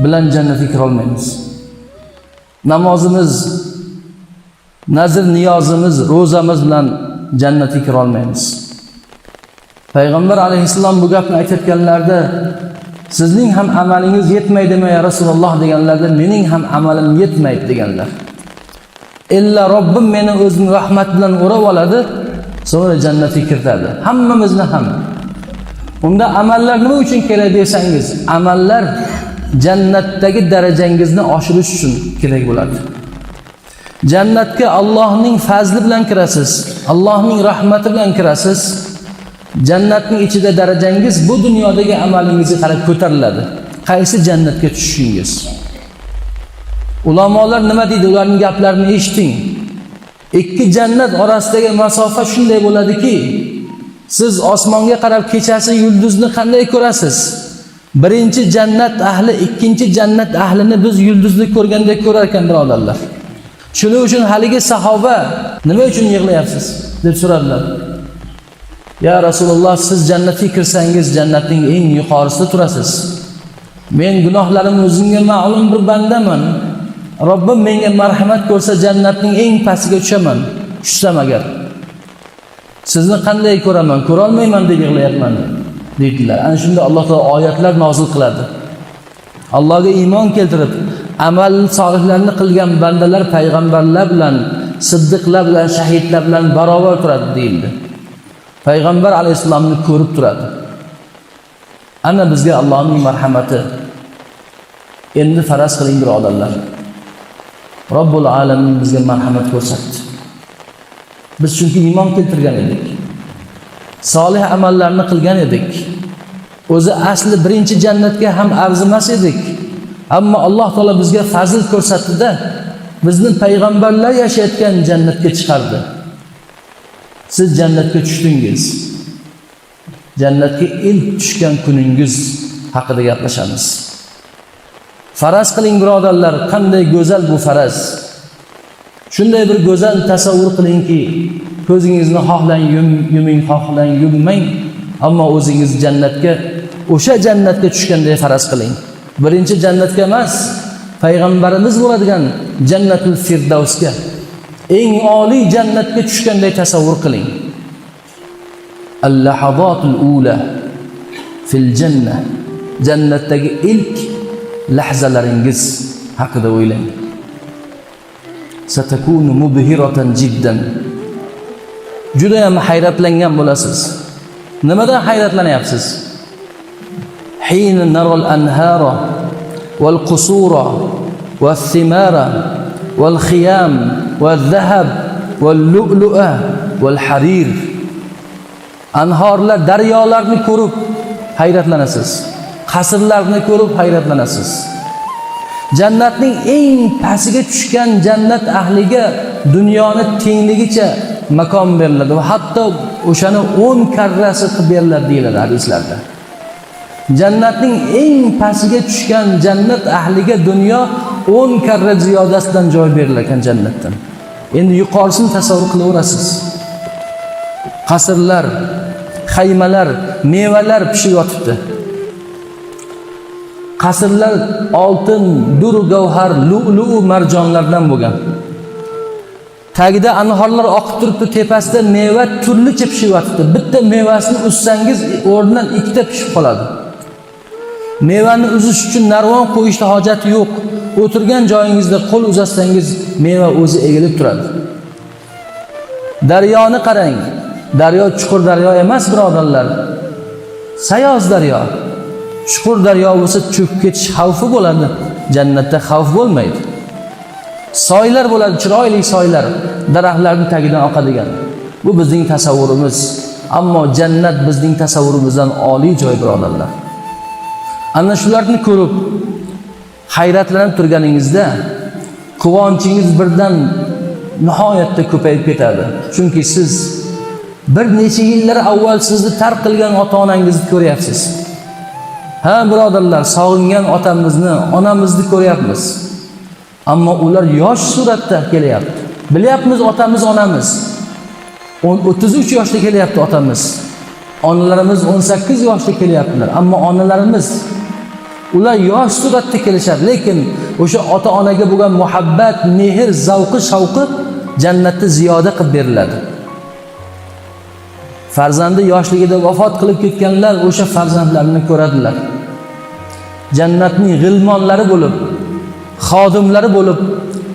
bilan jannatga kira olmaymiz. Namozimiz, nazr niyozimiz, ro'zamiz bilan jannatga kira olmaymiz. Payg'ambar alayhissalom bu gapni aytayotganlarida sizning ham amalingiz yetmaydimi ya Rasululloh deganlarda mening ham amalim yetmaydi deganlar. Illa Robbim meni o'zining rahmat bilan o'rab oladi, so'ngra jannatga kiritadi. Hammamizni ham. Unda amallar nima uchun kerak desangiz, amallar jannatdagi darajangizni oshirish uchun kerak bo'ladi. Jannatga Allohning fazli bilan kirasiz, Allohning rahmati bilan kirasiz. Jannatning ichida darajangiz bu dunyodagi amalingizga qarab ko'tariladi. Qaysi jannatga tushishingiz. Ulamolar nima deydi? Ularning gaplarini eshiting. Ikki jannat orasidagi masofa shunday bo'ladiki, siz osmonga qarab kechasi yulduzni qanday ko'rasiz? Birinchi jannat ahli ikkinchi jannat ahlini biz yulduzni ko'rgandek ko'rar ekan, birodarlar. Shuning uchun haligi sahoba nima uchun yig'layapsiz deb so'radilar. Ya Rasululloh, siz jannatga kirsangiz jannatning eng yuqorisida turasiz. Men gunohlarim o'zimga ma'lum bir bandaman. Robbim menga marhamat ko'rsa jannatning eng pastiga tushaman. Tushsam agar. Sizni qanday ko'raman? Ko'ra olmayman deb yig'layapman dedilar. Ana shunda Alloh taolo oyatlar nozil qiladi. Allohga iymon keltirib, amal solihlarni qilgan bandalar payg'ambarlar bilan, siddiqlar bilan, shahidlar bilan barobar turadi deyildi. Payg'ambar alayhissalomni ko'rib turadi. Ana bizga Allohning marhamati. Endi faraz qiling birodarlar. Robbul alamin bizga marhamat ko'rsatdi. Biz chunki iymon keltirgan edik. Solih amallarni qilgan edik. O'zi asli birinchi jannatga ham arzimas edik. Ammo Alloh taolo bizga fazl ko'rsatdi-da, bizni payg'ambarlar yashayotgan jannatga chiqardi. Siz jannatga tushdingiz. Jannatga ilk tushgan kuningiz haqida gaplashamiz. Faraz qiling birodarlar, qanday go'zal bu faraz. Shunday bir go'zal tasavvur qilingki, ko'zingizni xohlang yuming, xohlang yummang, ammo o'zingiz jannatga, o'sha jannatga tushganday faraz qiling. Birinchi jannatga emas, payg'ambarimiz bo'ladigan Jannatul Firdavsga, eng oliy jannatga tushganday tasavvur qiling. Al-lahazatul ula fil jannah. Jannatdagi ilk lahzalaringiz haqida o'ylang. Satakunu mubhiratan jiddan. Juda ham hayratlangan bo'lasiz. Nimadan hayratlanyapsiz? Hin naral anhara wal qusura wal thimara wal khiyam wal dhahab wal lu'lu'a wal harir. Anhorlar, daryolarni ko'rib hayratlanasiz. Qasrlarni ko'rib hayratlanasiz. Jannatning eng pastiga tushgan jannat ahliga dunyoni tengligicha makon beriladi va hatto o'shani 10 karrasi qilib beriladi deyiladi hadislarda. Jannatning eng pastiga tushgan jannat ahliga dunyo 10 karra ziyodasidan joy berilar ekan jannatdan. Endi yuqorisini tasavvur qilaverasiz. Qasrlar, xaymalar, mevalar pishib yotibdi. Qasrlar oltin, dur, gavhar, lu'lu marjonlardan bo'lgan. Tagida anhorlar oqib turibdi, tepasida meva turlicha pishib yotibdi. Bitta mevasini uzsangiz o'rnidan ikkita pishib qoladi. Mevani uzish uchun narvon qo'yishga hojati yo'q. O'tirgan joyingizda qo'l uzatsangiz meva o'zi egilib turadi. Daryoni qarang. Daryo chuqur daryo emas birodarlar. Sayoz daryo. Chuqur daryo bo'lsa cho'kib ketish xavfi bo'ladi. Jannatda xavf bo'lmaydi. Soylar bo'ladi, chiroyli soylar, daraxtlarning tagidan oqadigan. Bu bizning tasavvurimiz. Ammo jannat bizning tasavvurimizdan oliy joy birodarlar. Ana shularni ko'rib hayratlanib turganingizda quvonchingiz birdan nihoyatda ko'payib ketadi. Chunki siz bir necha yillar avval sizni tark qilgan ota-onangizni ko'ryapsiz. Ha birodarlar, sog'ingan otamizni, onamizni ko'ryapmiz. Ammo ular yosh suratda kelyapti. Bilyapmiz otamiz, onamiz 33 yoshda kelyapti otamiz. Onalarimiz 18 yoshda kelyaptilar. Ammo onalarimiz Ular yosh suratda kelishadi, lekin o'sha ota-onaga bo'lgan muhabbat, mehr, zavqi, shavqi jannatda ziyoda qilib beriladi. Farzandi yoshligida vafot qilib ketganlar o'sha farzandlarini ko'radilar. Jannatning g'ilmonlari bo'lib, xodimlari bo'lib,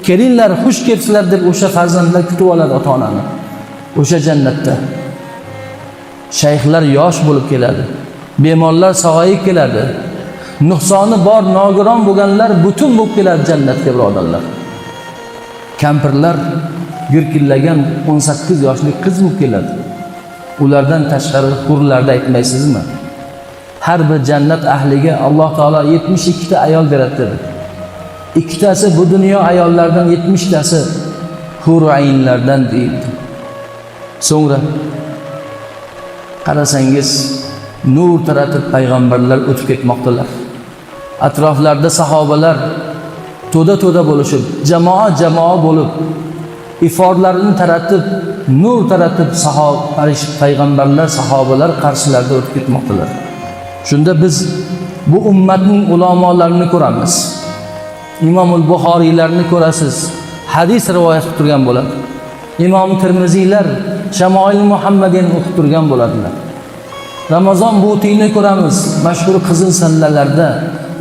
kelinglar, xush kelibsizlar deb o'sha farzandlar kutib oladi ota-onani. O'sha jannatda shayxlar yosh bo'lib keladi. Bemorlar sog'ayib keladi. Nuqsoni bor, nogiron bo'lganlar butun bo'lib keladi jannatga, birodarlar. Kampirlar gurkillagan 18 yoshli qiz bo'lib keladi. Ulardan tashqari hurlarda aytmaysizmi? Har bir jannat ahliga Alloh taolo 72 ta ayol beradi dedi. Ikkitasi bu dunyo ayollaridan, 70 tasi hur aynlardan deydi. So'ngra qarasangiz nur taratib payg'ambarlar o'tib ketmoqdalar. Atroflarda sahobalar to'da bo'lishib, jamoa bo'lib, iforlarini taratib, nur taratib payg'ambarlar, sahobalar qarshilarida o'tib ketmoqdalar. Shunda biz bu ummatning ulamolarini ko'ramiz. Imomul Buxoriylarni ko'rasiz, hadis rivoyat qilib turgan bo'ladi. Imom Tirmiziylar Shamoil Muhammadiyani o'qib turgan bo'ladilar. Ramazon butini ko'ramiz, mashhur qizil sallalarda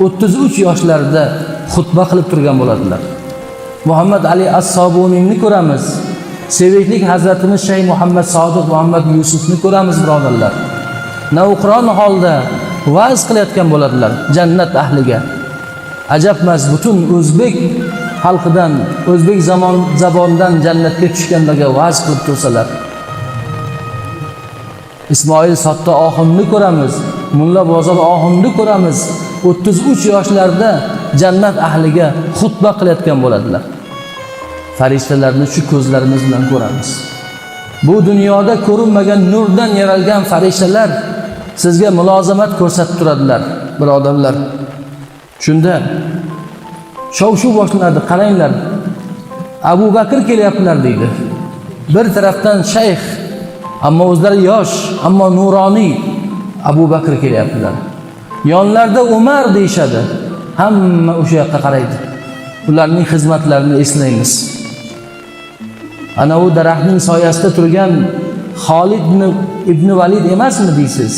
33 yoshlarida xutba qilib turgan bo'ladilar. Muhammad Ali As-Sobuniyni ko'ramiz. Sevikli Hazratimiz Shayx Muhammad Sodiq Muhammad Yusufni ko'ramiz, birodarlar. Navqiron holda va'z qilayotgan bo'ladilar jannat ahliga. Ajabmas, butun o'zbek xalqidan, o'zbek zabonidan jannatga tushganlarga va'z qilib tursalar. Ismoil Sotta Oxunni ko'ramiz, Mulla Bozor Oxunni ko'ramiz. 33 yoshlarda jannat ahliga xutba qilayotgan bo'ladilar. Farishtalarni shu ko'zlarimiz bilan ko'ramiz. Bu dunyoda ko'rinmagan nurdan yaralgan farishtalar sizga mulozamat ko'rsatib turadilar, birodarlar. Shunda shov-shuv boshlanadi. Qaranglar, Abu Bakr kelyaptilar deydi. Bir tarafdan shayx, ammo o'zlari yosh, ammo nuroniy Abu Bakr kelyaptilar. Yonlarda Umar deyshadi. Hamma o'sha yoqqa qaraydi. Ularning xizmatlarini eslaymiz. Ana u daraxtning soyasida turgan Xolid ibn Valid emasmi deysiz?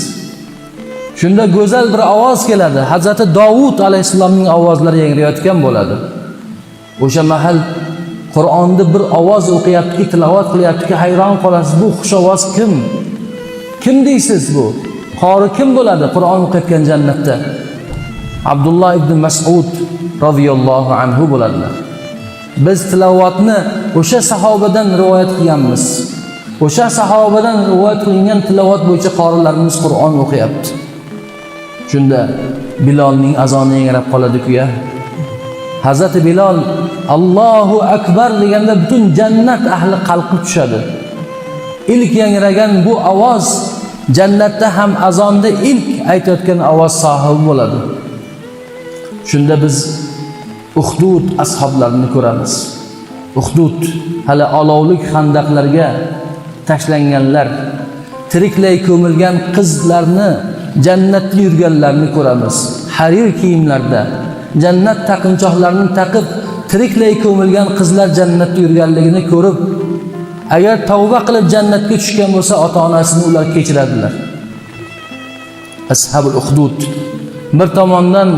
Shunda go'zal bir ovoz keladi. Hazrati Davud alayhisalomning ovozlari yangrayotgan bo'ladi. O'sha mahal Qur'onni bir ovoz o'qiyaptiki, tilovat qilyaptiki, hayron qolasiz. Bu xushovoz kim? Kim deysiz bu? Qori kim bo'ladi Qur'on o'qiyotgan jannatda? Abdullah ibn Mas'ud radhiyallohu anhu bo'ladilar. Biz tilovatni o'sha sahobadan rivoyat qilganmiz. O'sha sahobadan rivoyat qilingan tilovat bo'yicha qorilarimiz Qur'on o'qiyapti. Shunda Bilolning azoni yangrab qoladi-ku-ya. Hazrati Bilol Allohu akbar deganda butun jannat ahli qalqib tushadi. İlk yangragan bu ovoz jannatda ham azonda ilk aytayotgan ovoz sohibi bo'ladi. Shunda biz Uhdud ashoblarini ko'ramiz. Uhdud hali olovlik xandaqlarga tashlanganlar, tiriklay ko'milgan qizlarni, jannatda yurganlarni ko'ramiz. Harir kiyimlarda, jannat taqinchoqlarini taqib, tiriklay ko'milgan qizlar jannatda yurganligini ko'rib, agar tavba qilib jannatga tushgan bo'lsa, ota-onasini ular kechiradilar. Ashabul Uhdud. Bir tomondan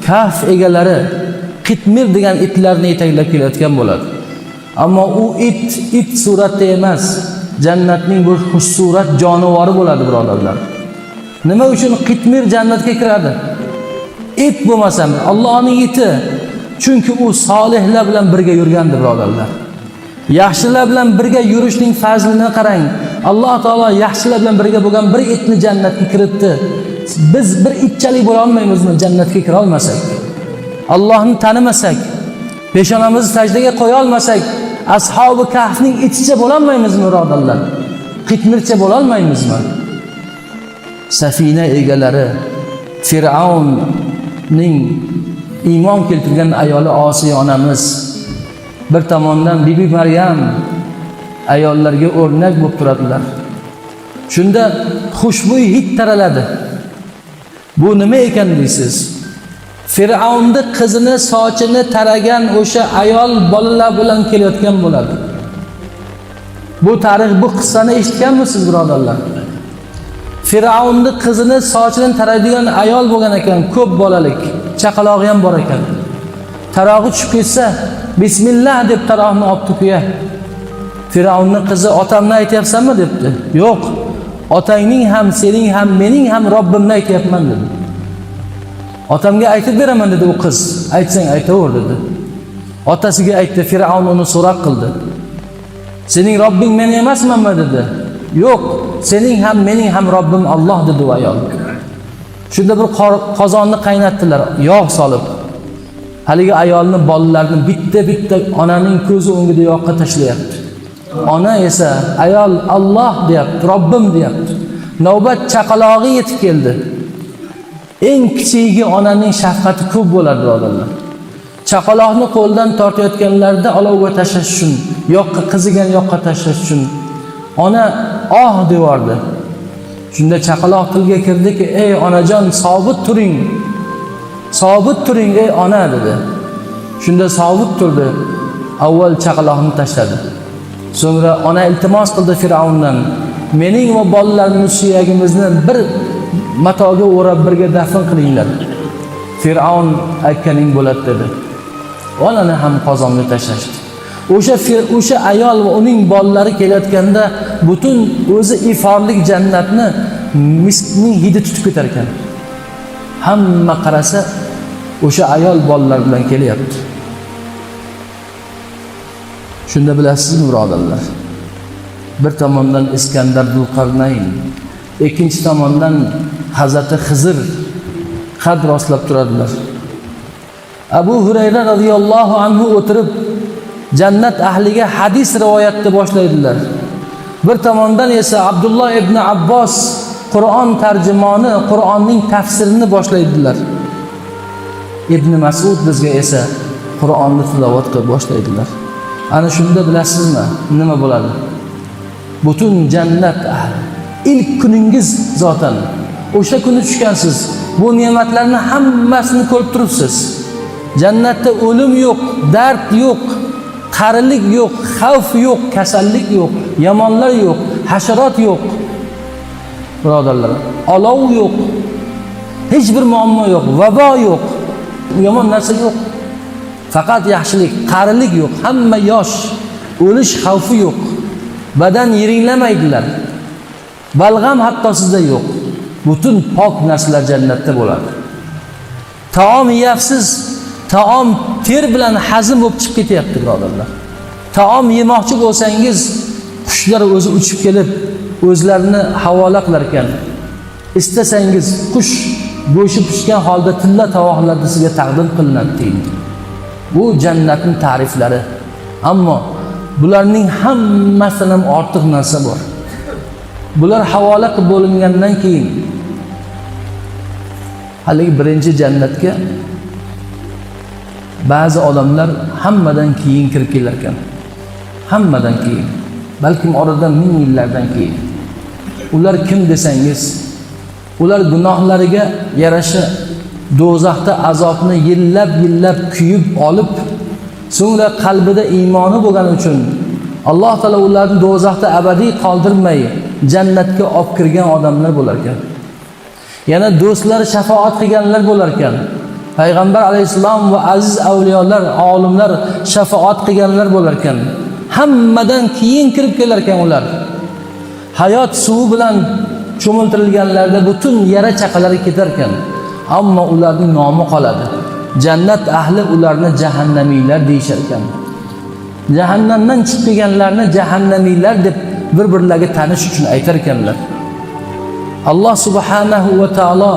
Kahf egalari qitmir degan itlarni yetaklab kelayotgan bo'ladi. Ammo u it suratda emas, jannatning bir xush surat jonivori bo'ladi, birodarlar. Nima uchun qitmir jannatga kiradi? It bo'lmasam, Allohning iti. Chunki u solihlar bilan birga yurgandi, birodarlar. Yaxshilar bilan birga yurishning fazlini qarang. Alloh taolo yaxshilar bilan birga bo'lgan bir itni jannatga kiritdi. Biz bir itchalik bo'la olmaymizmi jannatga kira olmasak? Allohni tanimasak, peshonamizni sajdaga qo'ya olmasak, ashabi Kahfning iticha bo'la olmaymizmi, birodarlar? Qitmircha bo'la olmaymizmi? Safina egalari Fir'avnning iymon keltirgan ayoli Osiya onamiz, bir tomondan Bibi Maryam ayollarga o'rnak bo'lib turadilar. Shunda xushbo'y hid taraladi. Bu nima ekan deysiz? Fir'avnning qizini sochini taragan o'sha ayol bolalar bilan kelayotgan bo'ladi. Bu tarix, bu qissani eshitganmisiz birodarlar? Fir'avnning qizini sochini taraydigan ayol bo'lgan ekan, ko'p bolalik, chaqalog'i ham bor ekan. Tarog'i tushib ketsa, bismillah deb taroqni olib tukuya. Fir'avnning qizi, otamni aytyapsanmi debdi. Yo'q, otangning ham, sening ham, mening ham Robbimni aytyapman dedi. Otamga aytib beraman dedi u qiz. Aytsang aytaver dedi. Otasiga aytdi, Fir'avn uni so'roq qildi. Sening Robbing men emasmanmi dedi. Yo'q, sening ham, mening ham Robbim Alloh dedi u ayol. Shunda bir qozonni qaynatdilar, yog' solib. Haligi ayolni bolalarini bitta-bitta onaning ko'zi o'ngida yoqqa tashlayapti. Ona esa ayol Alloh deyapti, Robbim deyapti. Navbat chaqalog'i yetib keldi. Eng kichigi onaning shafqati ko'p bo'ladi birodarlar. Chaqaloqni qo'ldan tortayotganlarda olovga tashlash uchun, yoqqa qizigan yoqqa tashlash uchun ona devordi. Shunda chaqaloq tilga kirdiki, "Ey onajon, sobit turing. Sobit turing ey ona" dedi. Shunda sobit turdi. Avval chaqaloqni tashladi. So'ngra ona iltimos qildi Fir'avndan, "Mening va bolalarimning suyagimizni bir matoga o'rab birga dafn qilinglar." Fir'avn aytganing bo'ladi dedi. Onani ham qozonga tashlashdi. O'sha ayol va uning bolalari kelayotganda butun o'zi iforlik jannatni miskning hidi tutib ketar ekan. Hamma qarasa o'sha ayol bolalar bilan kelyapti. Shunda bilasizmi birodarlar? Bir tomondan Iskandar Zulqarnayn, ikkinchi tomondan Hazrati Xizr qad rostlab turadilar. Abu Hurayra radhiyallohu anhu o'tirib jannat ahliga hadis rivoyatni boshlaydilar. Bir tomondan esa Abdulloh ibn Abbos Qur'on tarjimoni, Qur'onning tafsirini boshlaydilar. Ibn Mas'ud bizga esa Qur'onni tilovat qilib boshlaydilar. Ana shunda bilasizmi nima bo'ladi? Butun jannat ahli ilk kuningiz zotan o'sha kuni tushgansiz. Bu ne'matlarni hammasini ko'rib turibsiz. Jannatda o'lim yo'q, dard yo'q, qarilik yo'q, xavf yo'q, kasallik yo'q, yomonlar yo'q, hasharot yo'q. Birodarlar, olov yo'q. Hech bir muammo yo'q, vabo yo'q. Yomon narsa yo'q. Faqat yaxshilik, qarilik yo'q, hamma yosh, o'lish xavfi yo'q. Badan yiringlamaydilar. Balg'am hatto sizda yo'q. Butun pok narsalar jannatda bo'ladi. Taom yeyapsiz, taom ter bilan hazm bo'lib chiqib ketyapti birodarlar. Taom yemoqchi bo'lsangiz, qushlar o'zi uchib kelib, o'zlarini havola qilar ekan. Istasangiz qush go'shi pishgan holda tilla tovoqlarda sizga taqdim qilinadi deydi. Bu jannatning ta'riflari. Ammo bularning hammasidan ham ortiq narsa bor. Bular havola qilib bo'lingandan keyin haligi birinchi jannatga ba'zi odamlar hammadan keyin kirib kelar ekan. Hammadan keyin. Balkim oradan ming yillardan keyin. Ular kim desangiz, ular gunohlariga yarasha do'zaxda azobni yillab kuyib olib, so'ngra qalbida iymoni bo'lgani uchun Alloh taolo ularni do'zaxda abadiy qoldirmay jannatga olib kirgan odamlar bo'lar ekan. Yana do'stlar shafaat qilganlar bo'lar ekan. Payg'ambar alayhisalom va aziz avliyolar, olimlar shafaat qilganlar bo'lar ekan. Hammadan keyin kirib kelar ekan ular. Hayot suvi bilan cho'miltirilganlarda butun yara chaqalari ketar ekan. Ammo ularning nomi qoladi. Jannat ahli ularni jahannamiylar deyishar ekan. Jahannamdan chiqib kelganlarni jahannamiylar deb bir-birlariga tanish uchun aytar ekanlar. Alloh subhanahu va taolo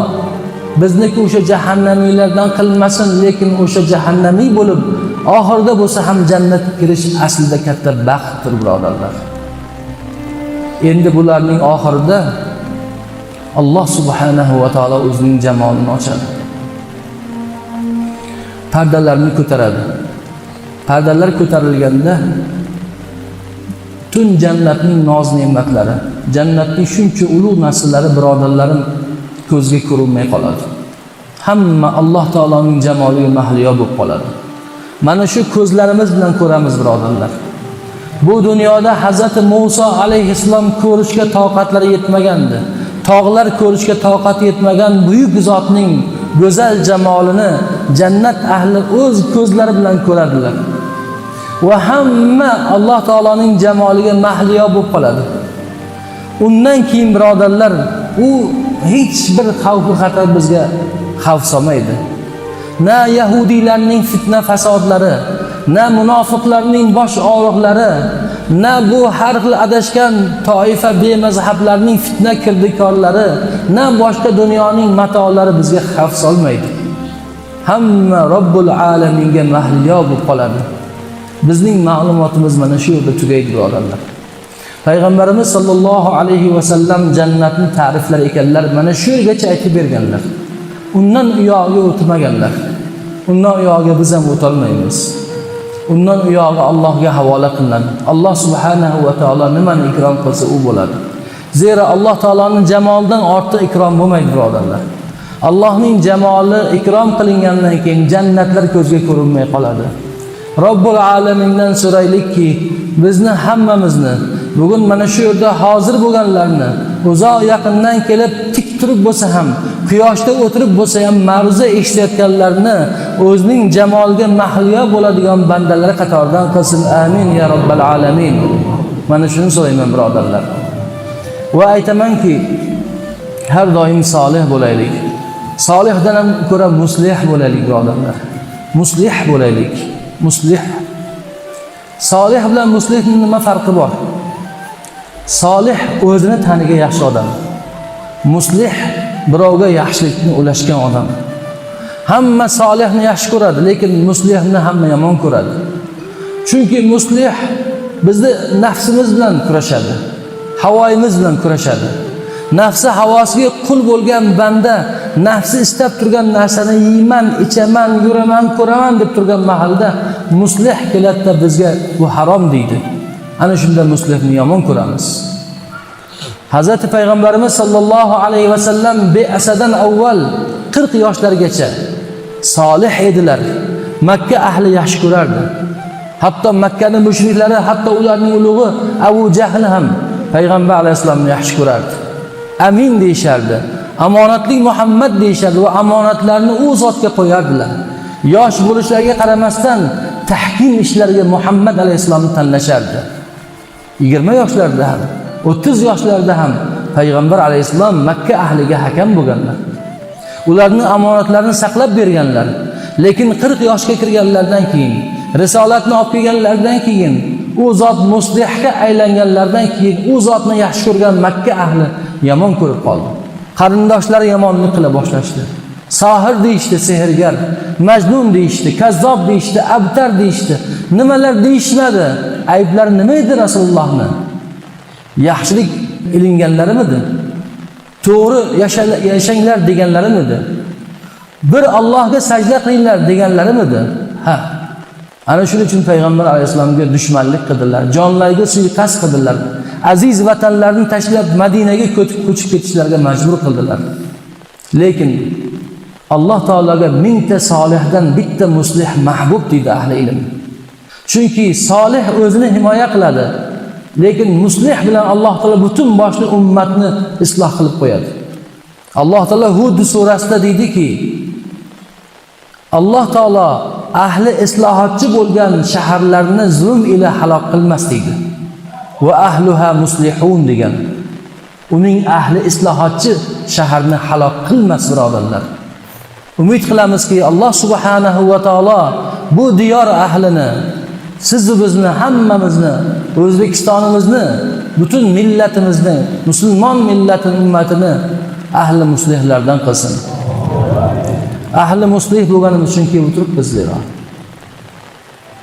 bizniki o'sha jahannamiylardan qilmasin, lekin o'sha jahannamiy bo'lib, oxirida bo'lsa ham jannatga kirish aslida katta baxtdir birodarlar. Endi bularning oxirida Alloh subhanahu va taolo o'zining jamolini ochadi. Pardalarni ko'taradi. Pardalar ko'tarilganda tun jannatning noz ne'matlari, jannatning shuncha ulug' narsalari birodarlarim ko'zga ko'rinmay qoladi. hamma Alloh taoloning jamoliga mahliyo bo'lib qoladi. Mana shu ko'zlarimiz bilan ko'ramiz, birodarlar. Bu dunyoda Hazrati Musa alayhissalom ko'rishga toqatlari yetmagandi. Tog'lar ko'rishga toqati yetmagan buyuk zotning go'zal jamolini jannat ahli o'z ko'zlari bilan ko'radilar. Va hamma Alloh taoloning jamoliga mahliyo bo'lib qoladi. Undan keyin birodarlar, u hech bir xavf xatar bizga xavf solmaydi. Na yahudiylarning fitna fasodlari, na munofiqlarning bosh og'riqlari, na bu har xil adashgan toifa bemazhablarning fitna kirdikorlari, na boshqa dunyoning matolari bizga xavf solmaydi. Hamma Robbul alaminga mahliyo bo'lib qoladi. Bizning ma'lumotimiz mana shu yerda tugaydi, birodarlar. Payg'ambarimiz sollallohu alayhi va sallam jannatni ta'riflar ekanlar, mana shu yergacha aytib berganlar. Undan uyog'iga o'tmaganlar. Undan uyog'iga biz ham o'tolmaymiz. Undan uyog'i Allohga havola qilinadi. Alloh subhanahu va taolo nimani ikrom qilsa u bo'ladi. Zero Alloh taoloning jamolidan ortiq ikrom bo'lmaydi, birodarlar. Allohning jamoli ikrom qilingandan keyin jannatlar ko'zga ko'rinmay qoladi. Robbul alamindan so'raylikki, bizni hammamizni bugun mana shu yerda hozir bo'lganlarni uzoq yaqindan kelib tik turib bo'lsa ham, quyoshda o'tirib bo'lsa ham ma'ruza eshitayotganlarni o'zining jamoliga mahliyo bo'ladigan bandalar qatoridan qilsin. Amin ya robbal alamin. Mana shuni so'rayman, birodarlar. Va aytamanki, har doim solih bo'laylik. Solihdan ham ko'ra muslih bo'laylik, birodarlar. Muslih bo'laylik. Muslih. Solih bilan muslihning nima farqi bor? Solih o'zini taniga yaxshi odam. Muslih birovga yaxshilikni ulashgan odam. Hamma solihni yaxshi ko'radi, lekin muslihni hamma yomon ko'radi. Chunki muslih bizni nafsimiz bilan kurashadi, havoyimiz bilan kurashadi. Nafsi havosiga qul bo'lgan banda nafsi istab turgan narsani yeyman, ichaman, yuraman, ko'raman deb turgan mahalda muslih keladida bizga bu harom deydi. Ana shunda muslihni yomon ko'ramiz. Hazrati Payg'ambarimiz sollallohu alayhi va sallam be'asadan avval 40 yoshlargacha solih edilar. Makka ahli yaxshi ko'rardi. Hatto Makkaning mushriklari, hatto ularning ulug'i Abu Jahl ham Payg'ambar alayhisolamni yaxshi ko'rardi. Amin deyishardi. Omonatli Muhammad deyishardi va omonatlarni u zotga qo'yardilar. Yosh bo'lishlariga qaramasdan tahkim ishlariga Muhammad alayhisolamni tanlashardi. 20 yoshlarda ham, 30 yoshlarda ham Payg'ambar alayhisalom Makka ahliga hakam bo'lganlar. Ularning omonatlarini saqlab berganlar. Lekin 40 yoshga kirganlardan keyin, risolatni olib kelganlardan keyin, u zot muslihga aylanganlardan keyin u zotni yaxshi ko'rgan Makka ahli yomon ko'rib qoldi. Qarindoshlari yomonlik qila boshlashdi. Sohir deyishdi, sehrgar, majnun deyishdi, kazzob deyishdi, abtar deyishdi. Nimalar deyishmadi? Ayblari nima edi Rasulullohni? Yaxshilik ilinganlarimidi? To'g'ri yashanglar deganlarimidi? Bir Allohga sajda qilinglar deganlarimidi? Ha. Ana shuning uchun Payg'ambar alayhisolamga dushmanlik qildilar, jonlariga suiqasd qildilar. Aziz vatanlarini tashlab Madinaga ko'chib ketishlarga majbur qildilar. Lekin Alloh taologa mingta solihdan bitta muslih mahbub deydi ahli ilm. Chunki solih o'zini himoya qiladi, lekin muslih bilan Alloh taolo butun boshli ummatni isloh qilib qo'yadi. Alloh taolo Hud surasida deydiki, Alloh taolo ahli islohotchi bo'lgan shaharlarni zulm ila halok qilmas deydi. Va ahluha muslihun degan. Uning ahli islohotchi shaharni halok qilmas, birodarlar. Umid qilamizki, Alloh subhanahu va taolo bu diyor ahlini, sizni bizni, hammamizni, O'zbekistonimizni, butun millatimizni, musulmon millatin ummatini ahli muslihlardan qilsin. Ahli muslih bo'lganimiz uchun kelib turibmiz zero.